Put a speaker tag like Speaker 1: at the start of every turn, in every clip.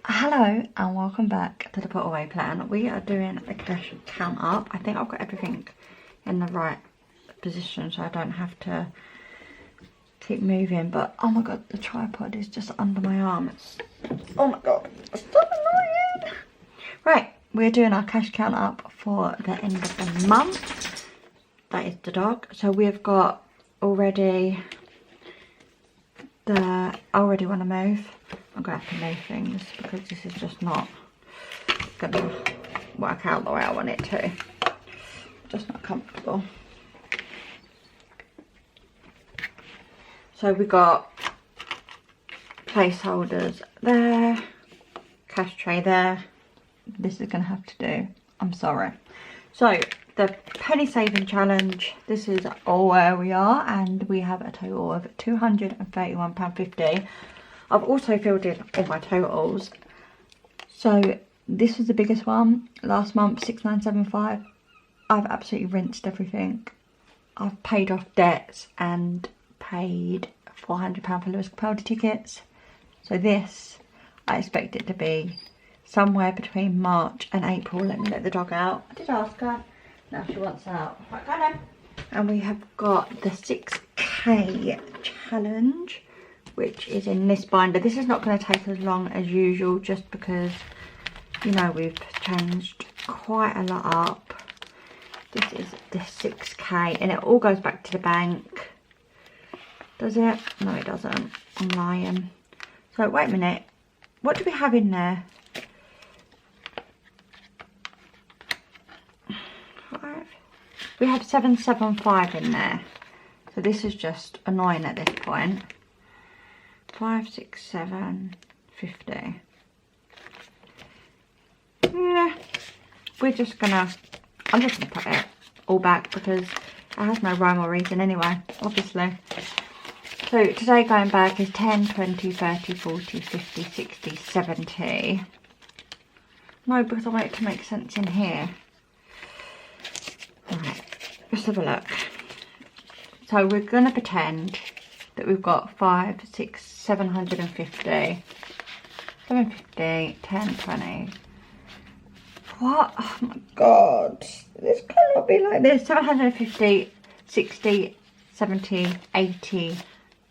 Speaker 1: Hello and welcome back to the put away plan. We are doing a cash count up. I think I've got everything in the right position so I don't have to keep moving, but oh my god, the tripod is just under my arm. Oh my god, it's so annoying. Right, we're doing our cash count up for the end of the month. That is the dog. So we've got already I already want to move. I'm gonna have to move things because this is just not gonna work out the way I want it to. Just not comfortable. So we got placeholders there, cash tray there. This is gonna have to do. I'm sorry. So the penny saving challenge, this is all where we are, and we have a total of £231.50. I've also filled in all my totals. So this was the biggest one last month, 6,975. I've absolutely rinsed everything. I've paid off debts and paid £400 for Lewis Capaldi tickets. So this, I expect it to be somewhere between March and April. Let me let the dog out. I did ask her. Now she wants out. Right, go then. And we have got the 6K challenge, which is in this binder. This is not going to take as long as usual just because, you know, we've changed quite a lot up. This is the 6K and it all goes back to the bank. Does it? No, it doesn't. I'm lying. So wait a minute. What do we have in there? We have 775 in there. So this is just annoying at this point. 5, 6, 7, 50. Yeah, we're just gonna, I'm just gonna put it all back because it has no rhyme or reason anyway, obviously. So today going back is 10, 20, 30, 40, 50, 60, 70. No, because I want it to make sense in here. Alright, let's have a look. So we're gonna pretend that we've got 5, 6, 750, 750, 10, 20. What? Oh my god. This cannot be like this. 750, 60, 70, 80,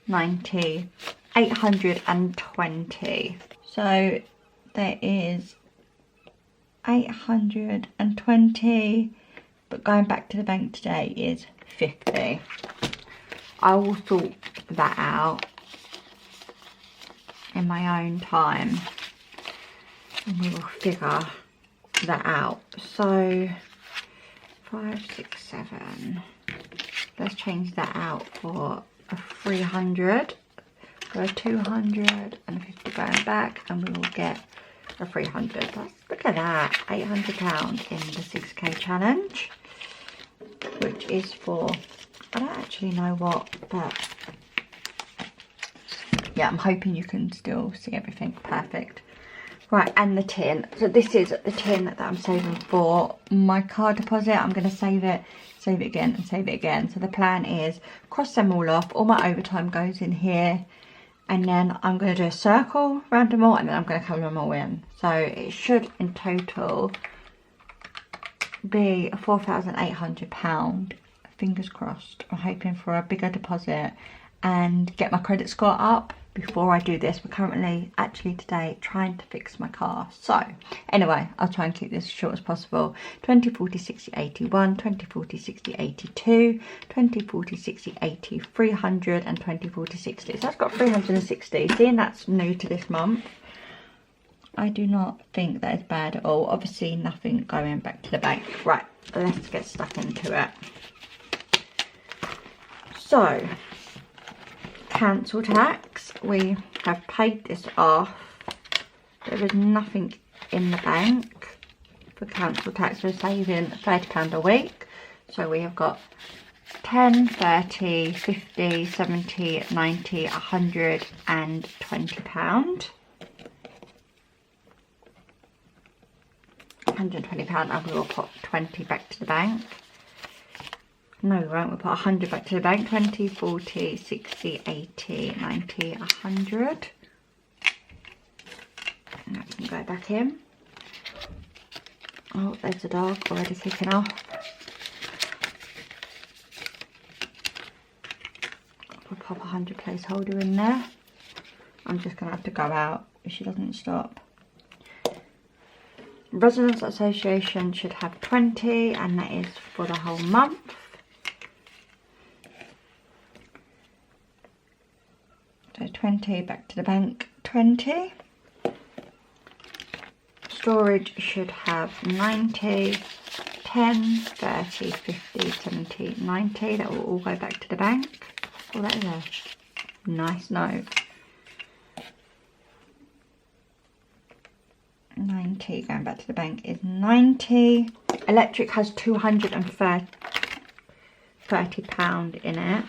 Speaker 1: 90, 820. So there is 820, but going back to the bank today is 50. I will sort that out in my own time and we will figure that out. So 5, 6, 7. Let's change that out for a 300. Go 250 going back and we will get a 300. Look at that, £800 in the 6K challenge, which is for, I don't actually know what, but yeah, I'm hoping you can still see everything perfect. Right, and the tin. So this is the tin that I'm saving for my car deposit. I'm going to save it again and save it again. So the plan is cross them all off. All my overtime goes in here. And then I'm going to do a circle around them all and then I'm going to colour them all in. So it should in total be £4,800. Fingers crossed. I'm hoping for a bigger deposit and get my credit score up before I do this. We're currently actually today trying to fix my car. So anyway, I'll try and keep this as short as possible. 20, 40, 60, 81, 20, 40, 60, 82, 20, 40, 60, 80, 300 and 20, 40, 60. So that's got 360. Seeing that's new to this month, I do not think that is bad at all. Obviously nothing going back to the bank. Right, let's get stuck into it. So council tax, we have paid this off. There is nothing in the bank for council tax. We're saving £30 a week. So we have got 10, 30, 50, 70, 90, 100 and £20. £120 and we will put 20 back to the bank. No, we won't. We'll put 100 back to the bank. 20, 40, 60, 80, 90, 100. And that's going to go back in. Oh, there's the dog already kicking off. We'll pop a 100 placeholder in there. I'm just going to have to go out if she doesn't stop. Residents Association should have 20, and that is for the whole month. So 20 back to the bank, 20. Storage should have 90, 10, 30, 50, 70, 90. That will all go back to the bank. Oh, that is a nice note. 90 going back to the bank is 90. Electric has £230 in it.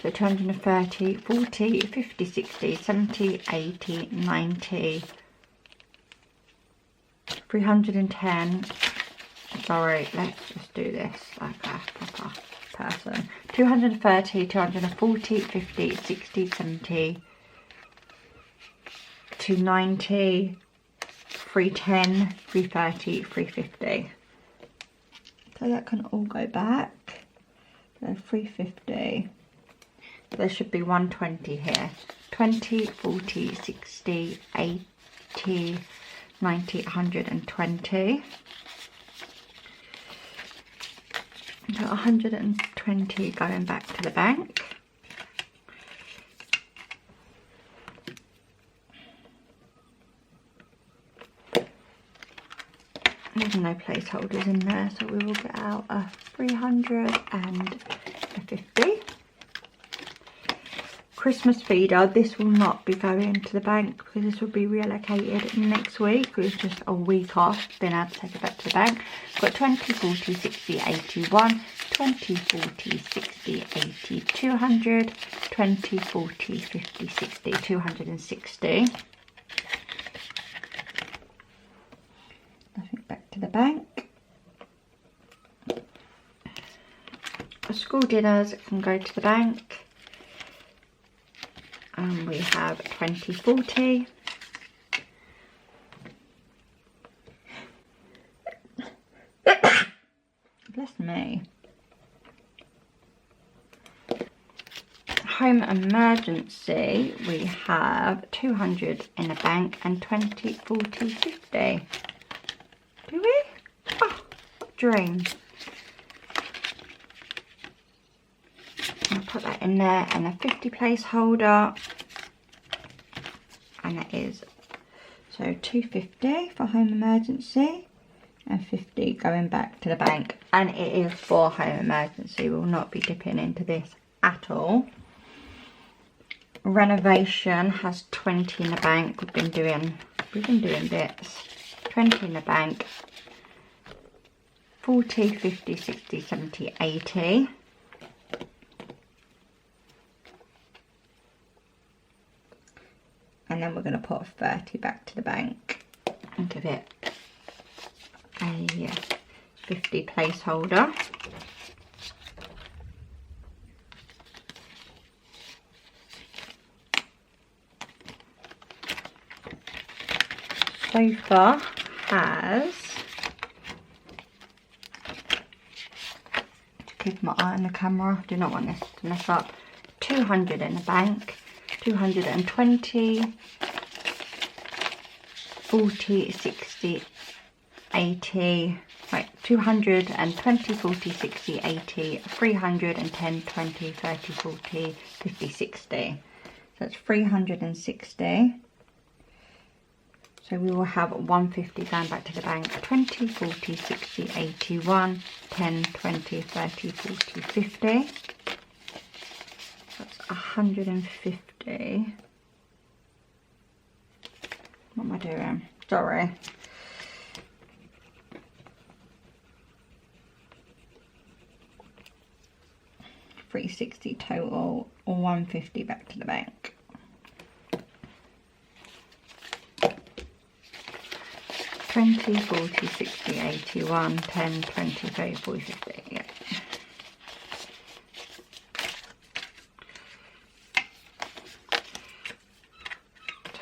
Speaker 1: So 230, 40, 50, 60, 70, 80, 90, 310. Sorry, let's just do this like a proper person. 230, 240, 50, 60, 70, 290, 310, 330, 350. So that can all go back. So 350. There should be 120 here. 20, 40, 60, 80, 90, 120. So 120 going back to the bank. There's no placeholders in there, so we will get out a 300 and a 50. Christmas feeder, this will not be going to the bank because this will be reallocated next week. It's just a week off, being able to take it back to the bank. Got 20, 40, 60, 81, 20, 40, 60, 80, 200, 20, 40, 50, 60, 260. Nothing back to the bank. School dinners can go to the bank. And we have 20, 40. Bless me. Home emergency, we have 200 in the bank and 20, 40, 50. Do we? Oh, dream. I'll put that in there, and a 50 placeholder, and that is so 250 for home emergency and 50 going back to the bank, and it is for home emergency. We will not be dipping into this at all. Renovation has 20 in the bank. We've been doing bits. 20 in the bank. 40, 50, 60, 70, 80. And then we're going to put 30 back to the bank and give it a 50 placeholder. Sofa has, keep my eye on the camera, do not want this to mess up, 200 in the bank. 220, 40, 60, 80, right, 220, 40, 60, 80, 310, 20, 30, 40, 50, 60. So that's 360. So we will have 150 going back to the bank. 20, 40, 60, 81, 10, 20, 30, 40, 50. That's 150. What am I doing? Sorry. $360 total, or 150 back to the bank. $20, 40, 60, 81, 10, 20, 30, 40, 50. Yeah.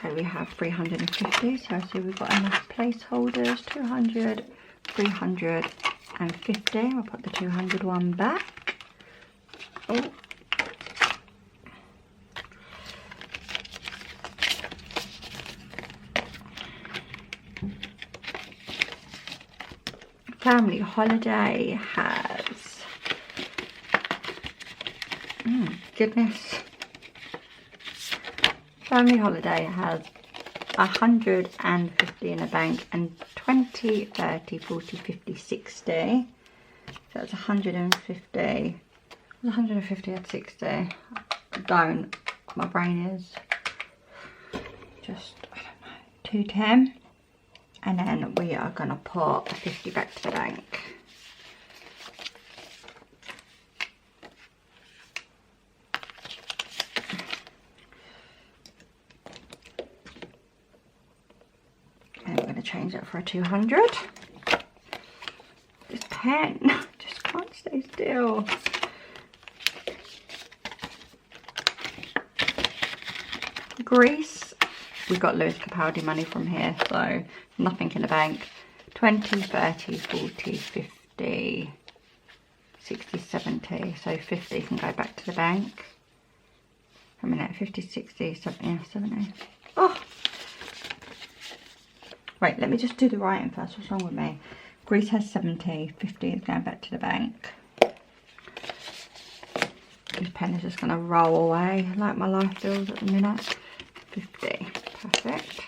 Speaker 1: So we have 350, so I see we've got enough placeholders. 200, 350. I'll put the 200 one back. Oh. Family holiday has, goodness. Family holiday has 150 in the bank and 20, 30, 40, 50, 60. So that's 150. 150 at 60. Don't. My brain is just, I don't know, 210. And then we are going to put 50 back to the bank. And we're going to change that for a 200. This pen just can't stay still. Greece. We got Lewis Capaldi money from here, so nothing in the bank. 20, 30, 40, 50, 60, 70. So 50 can go back to the bank. A minute, 50, 60, 70, yeah, 70. Oh! Wait, let me just do the writing first. What's wrong with me? Greece has 70, 50 is going back to the bank. This pen is just going to roll away like my life feels at the minute. 50, perfect.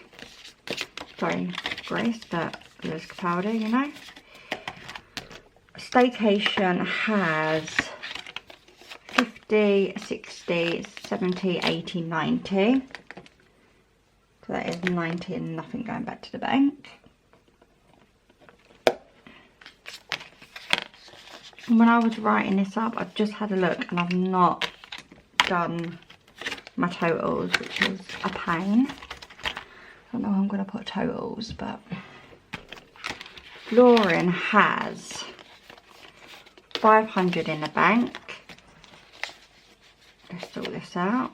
Speaker 1: Sorry, Grace, but Lewis Capaldi, you know. Staycation has 50, 60, 70, 80, 90. So that is 90 and nothing going back to the bank. And when I was writing this up, I've just had a look and I've not done my totals, which is a pain. I don't know how I'm going to put totals, but Lauren has 500 in the bank. Let's sort this out.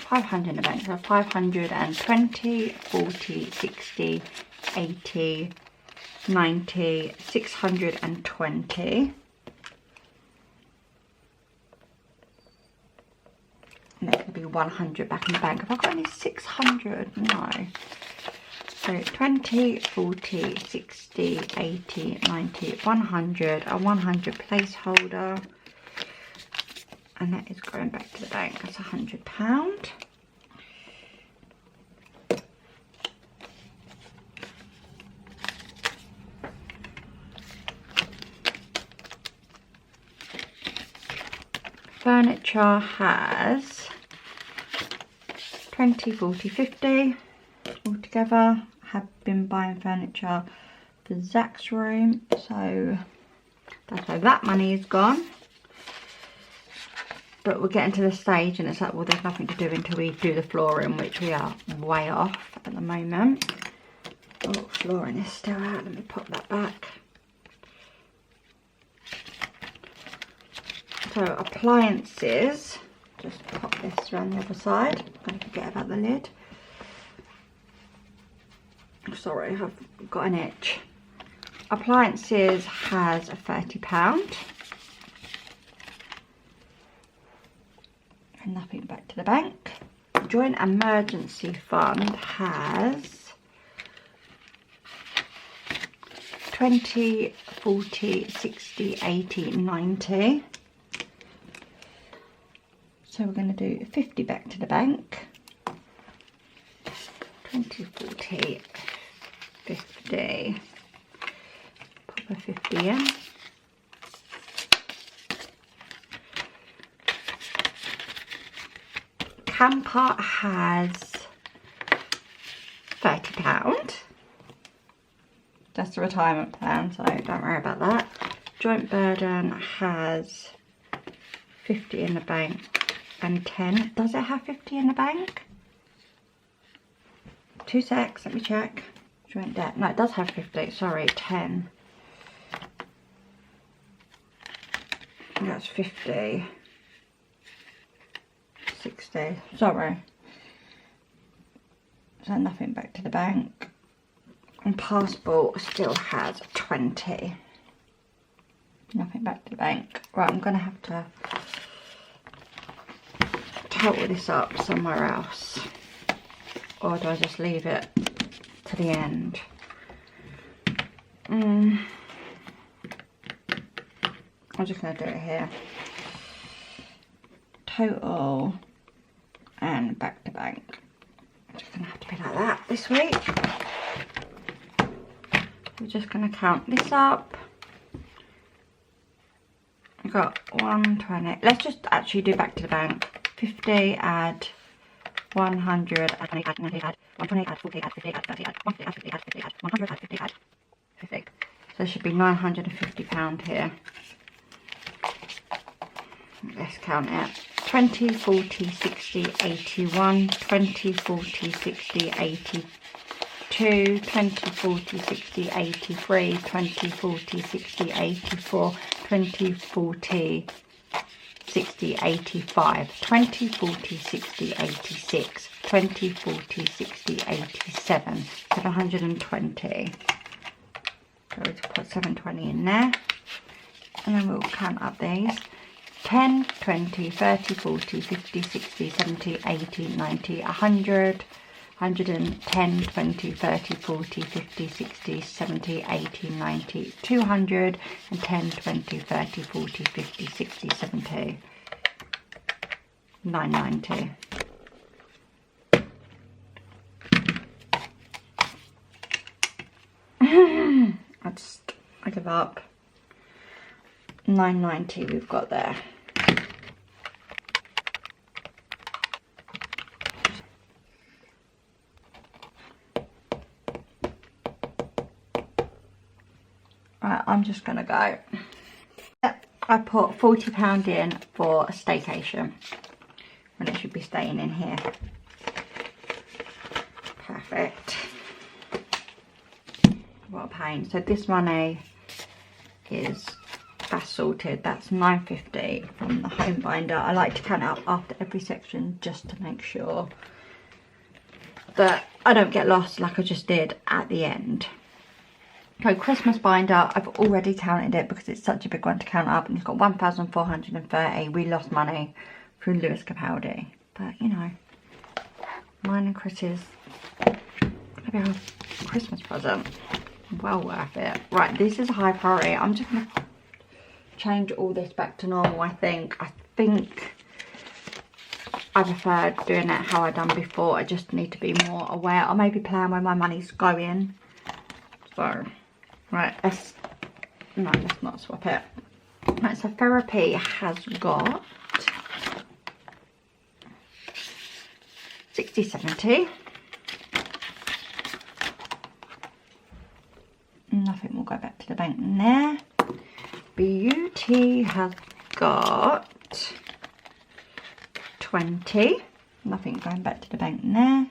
Speaker 1: 500 in the bank, so 520, 40, 60, 80, 90, 620. And there's going to be 100 back in the bank. Have I got any 600? No. So 20, 40, 60, 80, 90, 100. A 100 placeholder. And that is going back to the bank. That's £100. Furniture has 20, 40, 50 altogether. Have been buying furniture for Zach's room, so that's where that money is gone. But we're getting to the stage and it's like, well, there's nothing to do until we do the flooring, which we are way off at the moment. Oh, flooring is still out. Let me pop that back. So appliances, just pop this around the other side. I'm going to forget about the lid. Sorry, I've got an itch. Appliances has £30. And nothing back to the bank. Joint emergency fund has 20, 40, 60, 80, 90. So we're going to do 50 back to the bank. 20, 40, 50. Pop a 50 in. Camper has £30. That's a retirement plan, so don't worry about that. Joint burden has 50 in the bank and 10. Does it have 50 in the bank? 2 secs, let me check. Joint debt, no, it does have 50, sorry, 10. That's 50. 60, sorry. So nothing back to the bank. And passport still has 20. Nothing back to the bank. Right, I'm gonna have to total this up somewhere else. Or do I just leave it to the end? I'm just gonna do it here. Total and back to bank. I'm just gonna have to be like that this week. We're just gonna count this up. We've got 120. Let's just actually do back to the bank. 50 add 100 add 20 add 90 add 120 add 40 add 50 add 30 add 150 add 50 add 50 add 100 add 50 add 50. So there should be £950 here. Let's count it. 20, 40, 60, 81, 20, 40, 60, 82, 20, 40, 60, 83, 20, 40, 60, 84, 20, 40, 60, 85, 20, 40, 60, 86, 20, 40, 60, 87, 720. So we'll put 720 in there. And then we'll count up these. 10, 20, 30, 40, 50, 60, 70, 80, 90, 100, 110, 20, 30, 40, 50, 60, 70, 80, 90, 200, and 10, 20, 30, 40, 50, 60, 70, 990. I give up. 990 we've got there. Right, I'm just gonna go. I put £40 in for a staycation when it should be staying in here. Perfect. What a pain. So this money that's sorted. That's £9.50 from the home binder. I like to count up after every section just to make sure that I don't get lost like I just did at the end. So Christmas binder, I've already counted it because it's such a big one to count up, and it's got 1,430. We lost money through Lewis Capaldi, but you know, mine and Chris's gonna be our Christmas present. Well worth it. Right, this is a high priority. I'm just gonna change all this back to normal. I think I prefer doing it how I done before. I just need to be more aware. I may be playing where my money's going. So, right, let's not swap it. Right, so therapy has got 60, 70. Nothing will go back to the bank there. Beauty has got 20. Nothing going back to the bank there.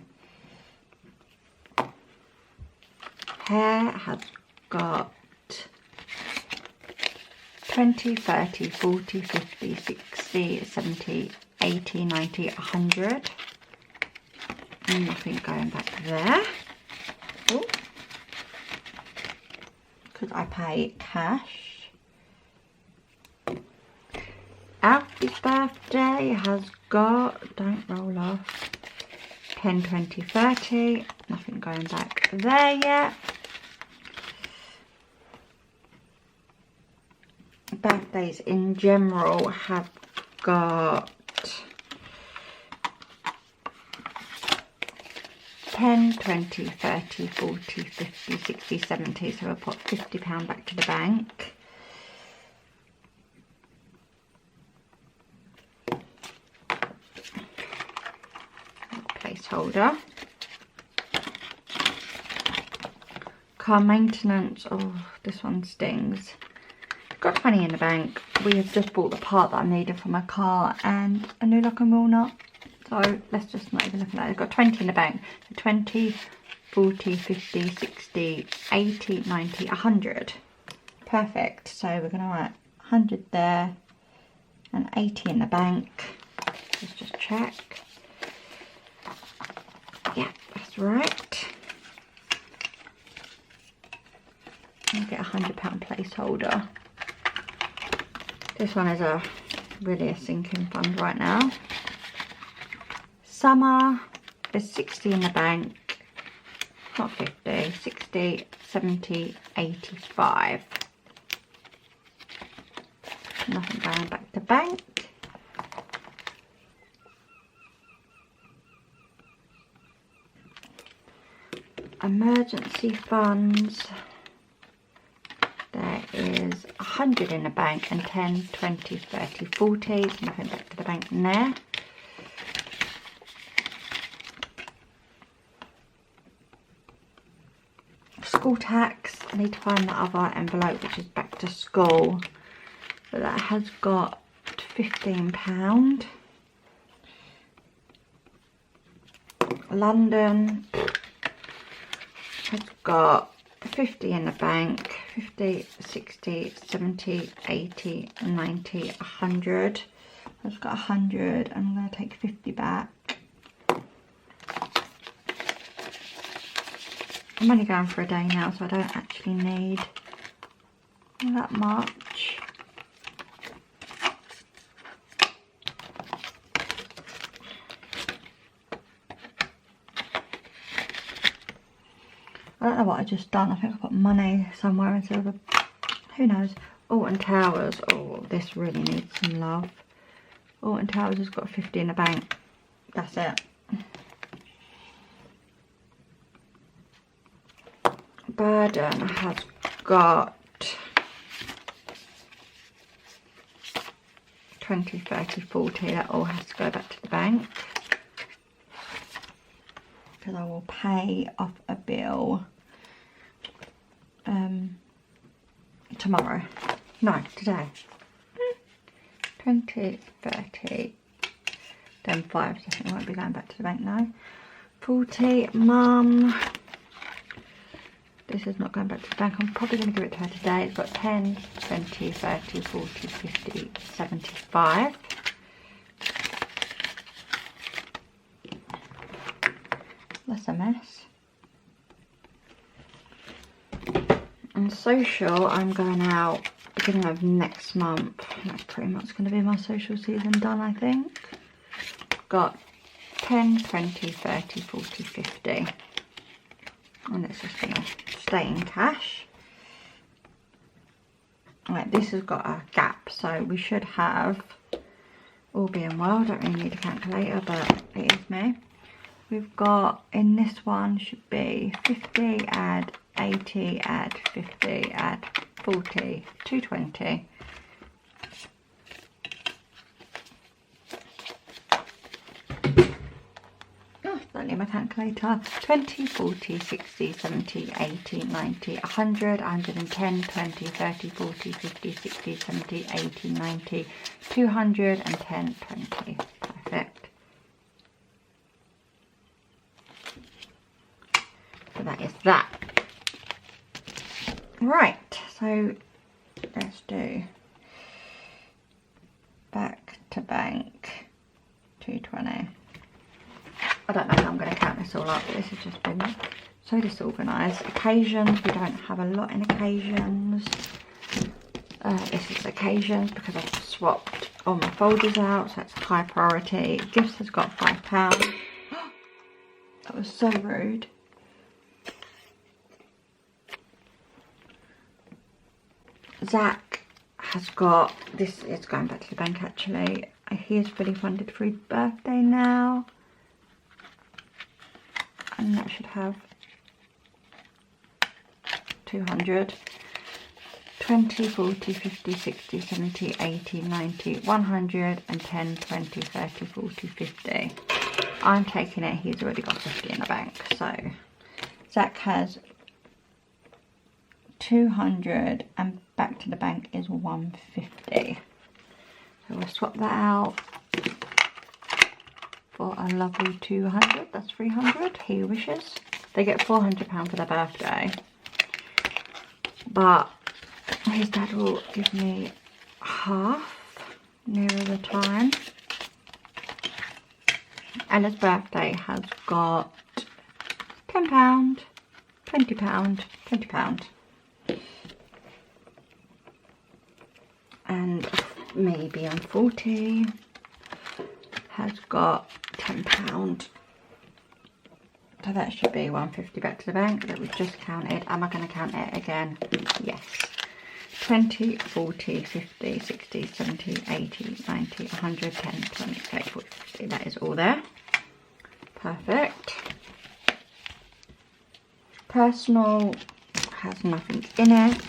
Speaker 1: Hair has got 20, 30, 40, 50, 60, 70, 80, 90, 100. Nothing going back there. Oh, because I pay cash. Alfie's birthday has got, don't roll off, 10, 20, 30. Nothing going back there yet. Birthdays in general have got 10, 20, 30, 40, 50, 60, 70. So I'll put £50 back to the bank. Placeholder. Car maintenance. Oh, this one stings. Got 20 in the bank. We have just bought the part that I needed for my car and a new lock and wheel nut. So let's just not even look at that. I've got 20 in the bank. So 20, 40, 50, 60, 80, 90, 100. Perfect. So we're going to write 100 there and 80 in the bank. Let's just check. Yeah, that's right. I'll get £100 placeholder. This one is really a sinking fund right now. Summer, there's 60 in the bank. Not 50, 60, 70, 85. Nothing going back to bank. Emergency funds. There is 100 in the bank and 10, 20, 30, 40. Nothing back to the bank in there. School tax. I need to find the other envelope, which is back to school. But that has got £15. London has got 50 in the bank. 50, 60, 70, 80, 90, 100. I've got 100. I'm going to take 50 back. I'm only going for a day now, so I don't actually need that much. I don't know what I just done. I think I put money somewhere instead of who knows. Alton Towers. Oh, this really needs some love. Alton Towers has got 50 in the bank. That's it. Burden has got 20, 30, 40. That all has to go back to the bank. Because I will pay off a bill tomorrow. No, today. 20, 30, then 5. So I think I won't be going back to the bank now. 40, mum. This is not going back to the bank. I'm probably going to give it to her today. It's got 10, 20, 30, 40, 50, 75. That's a mess. And social, I'm going out beginning of next month. That's pretty much going to be my social season done, I think. Got 10, 20, 30, 40, 50. And it's just going to stay in cash. Right, this has got a gap, so we should have, all being well, don't really need a calculator, but it is me. We've got, in this one, should be 50, add 80, add 50, add 40, 220. Oh, don't need my calculator. 20, 40, 60, 70, 80, 90, 100, 110, 20, 30, 40, 50, 60, 70, 80, 90, 210, 20. Perfect. So that is that. Right, so let's do back to bank 220. I don't know how I'm going to count this all up, but this has just been so disorganised. Occasions, we don't have a lot in occasions. This is occasions because I've swapped all my folders out, so that's high priority. Gifts has got £5. That was so rude. Zach has got, this is going back to the bank actually. He is fully funded for his birthday now. And that should have 200. 20, 40, 50, 60, 70, 80, 90, 110, 20, 30, 40, 50. I'm taking it, he's already got 50 in the bank. So Zach has 200 and back to the bank is 150. So we'll swap that out for a lovely 200. That's 300. He wishes. They get £400 for their birthday, but his dad will give me half nearer the time. Ella's birthday has got £10, £20, £20. And maybe on 40 has got £10. So that should be 150 back to the bank that we've just counted. Am I going to count it again? Yes. 20, 40, 50, 60, 70, 80, 90, 100, 10, 20, 30, 40, 50. That is all there. Perfect. Personal has nothing in it.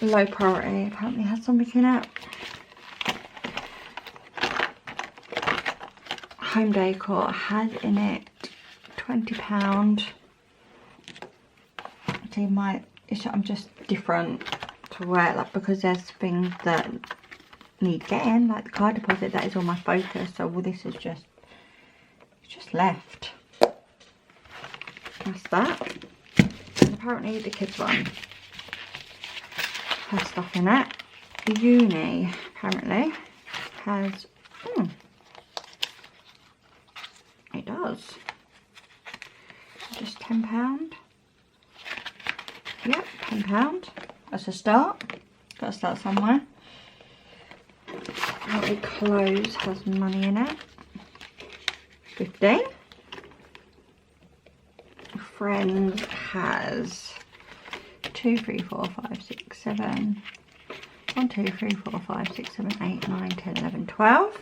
Speaker 1: Low priority apparently has something in it. Home decor has in it £20. See, I'm just different to where, like, because there's things that need getting, like the car deposit, that is all my focus. So all this is just, it's just left. That's that. And apparently the kids one has stuff in it. The uni apparently has, it does. Just £10. Yep, £10. That's a start. Got to start somewhere. Outly Clothes has money in it. 15. Friends has 2, 3, 4, 5, 6, 7. 1, 2, 3, 4, 5, 6, 7, 8, 9, 10, 11, 12.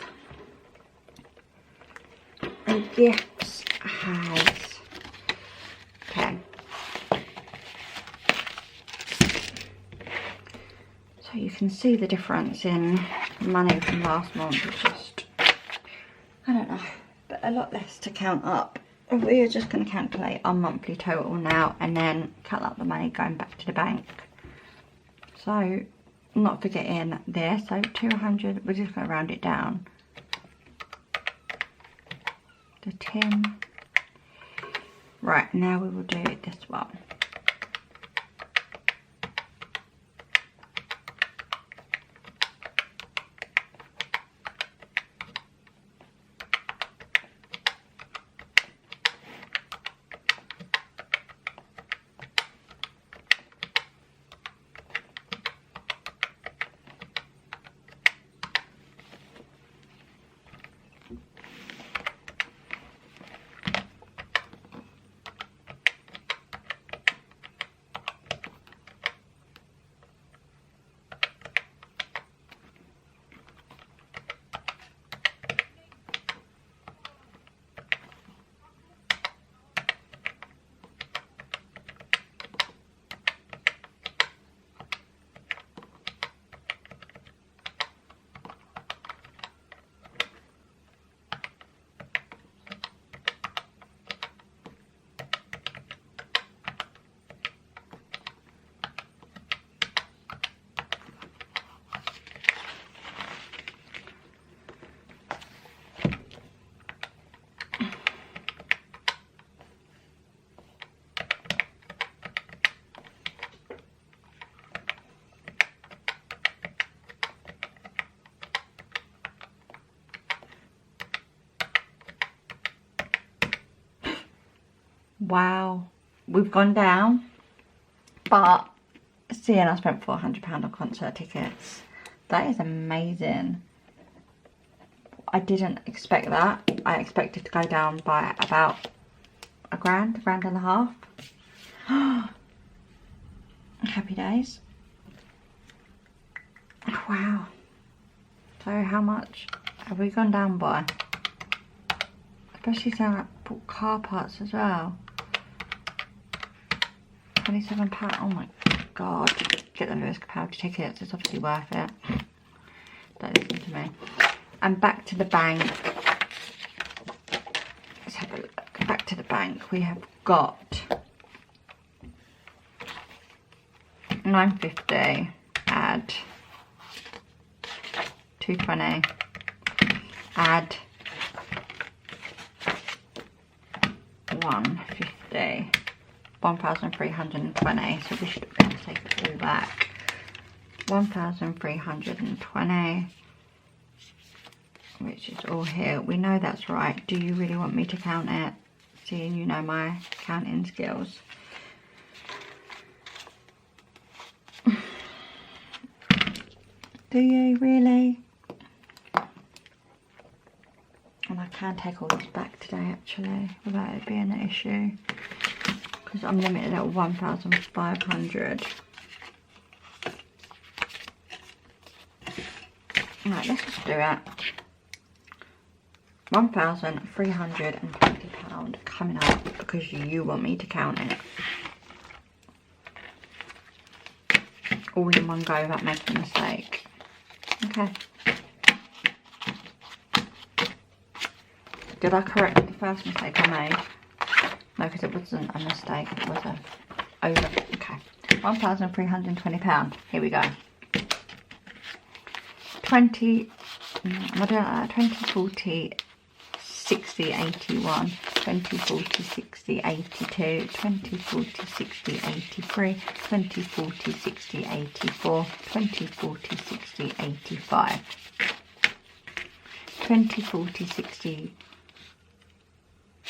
Speaker 1: And Gifts has 10. So you can see the difference in money from last month. It's just, I don't know, but a lot less to count up. We are just going to calculate our monthly total now and then cut up the money going back to the bank. So, not forgetting this, so 200, we're just going to round it down. The tin. Right, now we will do this one. Wow, we've gone down, but seeing I spent £400 on concert tickets, that is amazing. I didn't expect that. I expected to go down by about a grand and a half. Happy days. Wow. So how much have we gone down by? Especially saying I bought car parts as well. £27. Oh my god. Get the Lewis Capaldi tickets. It's obviously worth it. Don't listen to me. And back to the bank. Let's have a look. Back to the bank. We have got £9.50. Add £2.20. Add £1.50. 1,320. So we should be able to take it all back. 1,320, which is all here. We know that's right. Do you really want me to count it? seeing you know my counting skills. Do you really? And I can take all this back today actually without it being an issue, because I'm limited at 1,500. Right, let's just do it. £1,320 coming up because you want me to count it. All in one go without making a mistake. Okay. Did I correct the first mistake I made? No, because it wasn't a mistake, it was a over. Okay. £1,320. Here we go. 20, am I doing that? 20, 40, 60, 81, 20, 40, 60, 82, 20, 40, 60, 83, 20, 40, 60, 84, 20, 40, 60, 85, 20, 40, 60,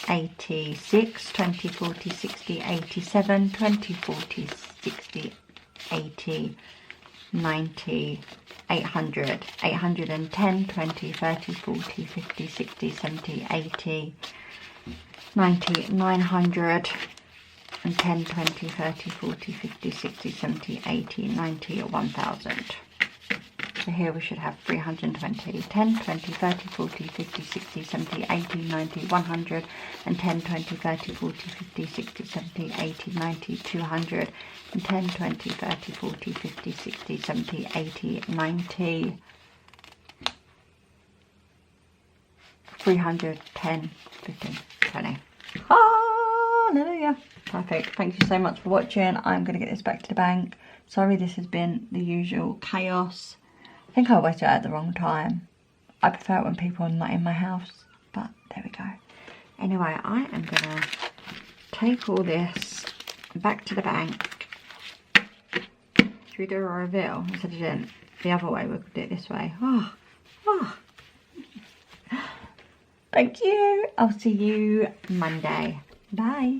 Speaker 1: 86, 20, 40, 60, 87, 20, 40, 60, 80, 90, 800, 810, 20, 30, 40, 50, 60, 70, 80, 90, 900, and 10, 20, 30, 40, 50, 60, 70, 80, 90, 1,000. So here we should have 320, 10, 20, 30, 40, 50, 60, 70, 80, 90, 100, and 10, 20, 30, 40, 50, 60, 70, 80, 90, 200, and 10, 20, 30, 40, 50, 60, 70, 80, 90, 300, 10, 15, 20. Hallelujah. Perfect. Thank you so much for watching. I'm going to get this back to the bank. Sorry this has been the usual chaos. I think I always do it at the wrong time. I prefer it when people are not in my house, but there we go. Anyway, I am gonna take all this back to the bank. Should we do a reveal instead of doing the other way? We could do it this way. Oh. Thank you. I'll see you Monday. Bye.